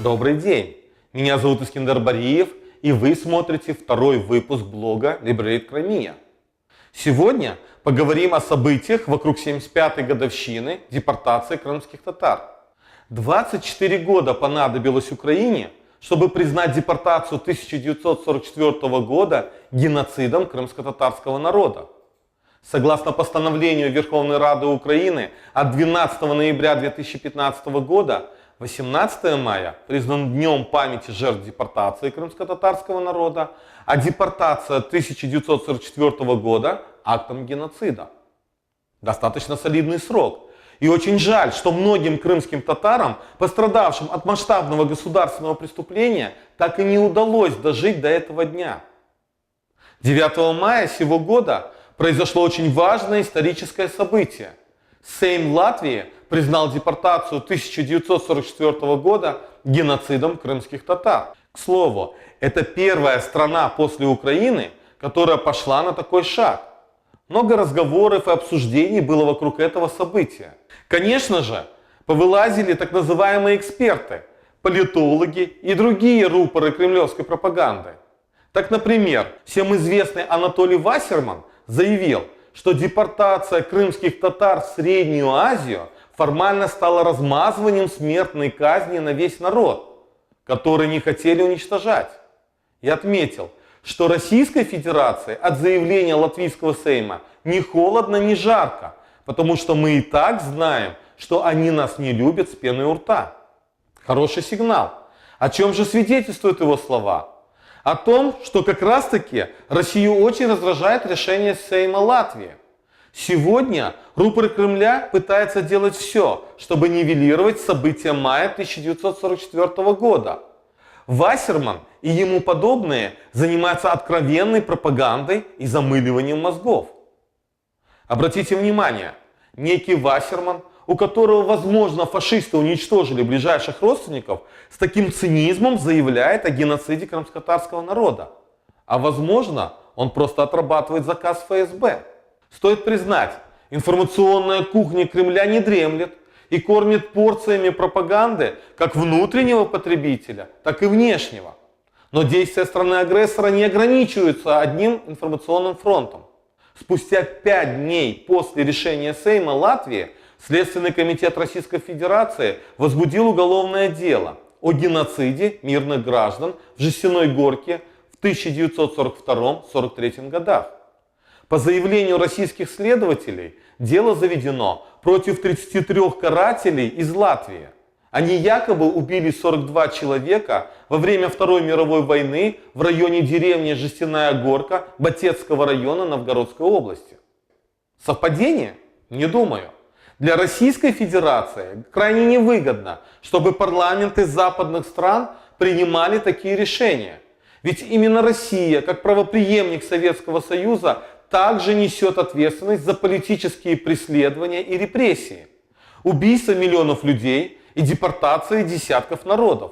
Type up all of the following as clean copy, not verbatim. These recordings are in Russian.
Добрый день! Меня зовут Искендер Бариев, и вы смотрите второй выпуск блога Liberate Crimea. Сегодня поговорим о событиях вокруг 75-й годовщины депортации крымских татар. 24 года понадобилось Украине, чтобы признать депортацию 1944 года геноцидом крымско-татарского народа. Согласно постановлению Верховной Рады Украины от 12 ноября 2015 года, 18 мая признан Днем памяти жертв депортации крымско-татарского народа, а депортация 1944 года актом геноцида. Достаточно солидный срок. И очень жаль, что многим крымским татарам, пострадавшим от масштабного государственного преступления, так и не удалось дожить до этого дня. 9 мая сего года произошло очень важное историческое событие. Сейм Латвии признал депортацию 1944 года геноцидом крымских татар. К слову, это первая страна после Украины, которая пошла на такой шаг. Много разговоров и обсуждений было вокруг этого события. Конечно же, повылазили так называемые эксперты, политологи и другие рупоры кремлевской пропаганды. Так, например, всем известный Анатолий Вассерман заявил, что депортация крымских татар в Среднюю Азию формально стала размазыванием смертной казни на весь народ, который не хотели уничтожать. И отметил, что Российской Федерации от заявления Латвийского Сейма ни холодно, ни жарко, потому что мы и так знаем, что они нас не любят с пеной у рта. Хороший сигнал. О чем же свидетельствуют его слова? О том, что как раз таки Россию очень раздражает решение Сейма Латвии. Сегодня рупоры Кремля пытаются делать все, чтобы нивелировать события мая 1944 года. Вассерман и ему подобные занимаются откровенной пропагандой и замыливанием мозгов. Обратите внимание, некий Вассерман, у которого, возможно, фашисты уничтожили ближайших родственников, с таким цинизмом заявляет о геноциде крымско-татарского народа. А возможно, он просто отрабатывает заказ ФСБ. Стоит признать, информационная кухня Кремля не дремлет и кормит порциями пропаганды как внутреннего потребителя, так и внешнего. Но действия страны-агрессора не ограничиваются одним информационным фронтом. Спустя 5 дней после решения Сейма Латвии Следственный комитет Российской Федерации возбудил уголовное дело о геноциде мирных граждан в Жестяной Горке в 1942-1943 годах. По заявлению российских следователей, дело заведено против 33 карателей из Латвии. Они якобы убили 42 человека во время Второй мировой войны в районе деревни Жестяная Горка Батецкого района Новгородской области. Совпадение? Не думаю. Для Российской Федерации крайне невыгодно, чтобы парламенты западных стран принимали такие решения. Ведь именно Россия, как правопреемник Советского Союза, также несет ответственность за политические преследования и репрессии, убийство миллионов людей и депортации десятков народов.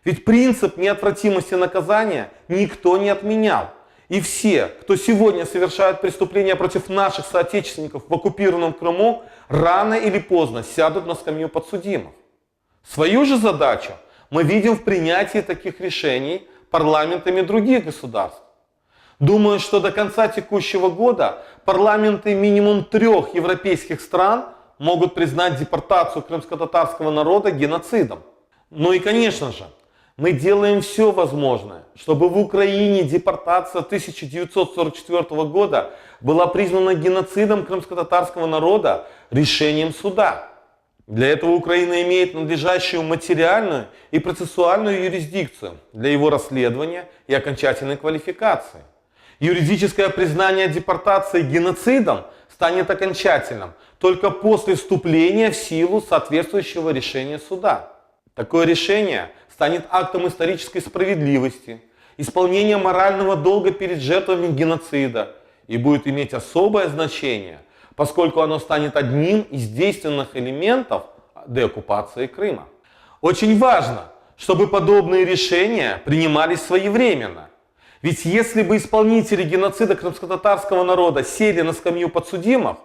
Ведь принцип неотвратимости наказания никто не отменял. И все, кто сегодня совершает преступления против наших соотечественников в оккупированном Крыму, рано или поздно сядут на скамью подсудимых. Свою же задачу мы видим в принятии таких решений парламентами других государств. Думаю, что до конца текущего года парламенты минимум 3 европейских стран могут признать депортацию крымско-татарского народа геноцидом. Ну и конечно же, мы делаем все возможное, чтобы в Украине депортация 1944 года была признана геноцидом крымско-татарского народа решением суда. Для этого Украина имеет надлежащую материальную и процессуальную юрисдикцию для его расследования и окончательной квалификации. Юридическое признание депортации геноцидом станет окончательным только после вступления в силу соответствующего решения суда. Такое решение станет актом исторической справедливости, исполнения морального долга перед жертвами геноцида и будет иметь особое значение, поскольку оно станет одним из действенных элементов деоккупации Крыма. Очень важно, чтобы подобные решения принимались своевременно. Ведь если бы исполнители геноцида крымско-татарского народа сели на скамью подсудимых,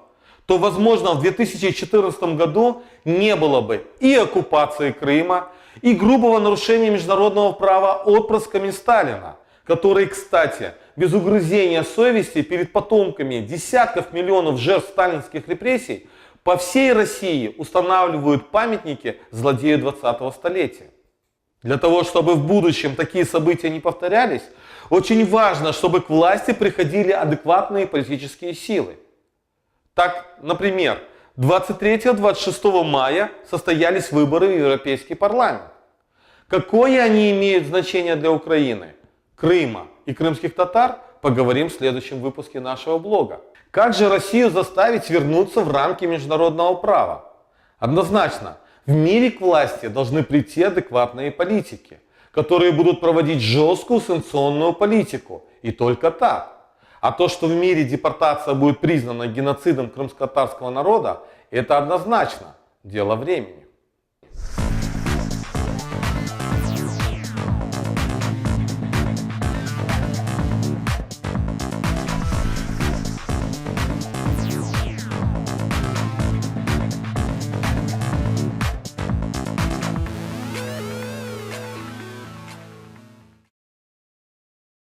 то, возможно, в 2014 году не было бы и оккупации Крыма, и грубого нарушения международного права отпрысками Сталина, которые, кстати, без угрызения совести перед потомками десятков миллионов жертв сталинских репрессий по всей России устанавливают памятники злодею 20-го столетия. Для того, чтобы в будущем такие события не повторялись, очень важно, чтобы к власти приходили адекватные политические силы. Так, например, 23-26 мая состоялись выборы в Европейский парламент. Какое они имеют значение для Украины, Крыма и крымских татар, поговорим в следующем выпуске нашего блога. Как же Россию заставить вернуться в рамки международного права? Однозначно, в мире к власти должны прийти адекватные политики, которые будут проводить жесткую санкционную политику. И только так. А то, что в мире депортация будет признана геноцидом крымско-татарского народа, это однозначно дело времени.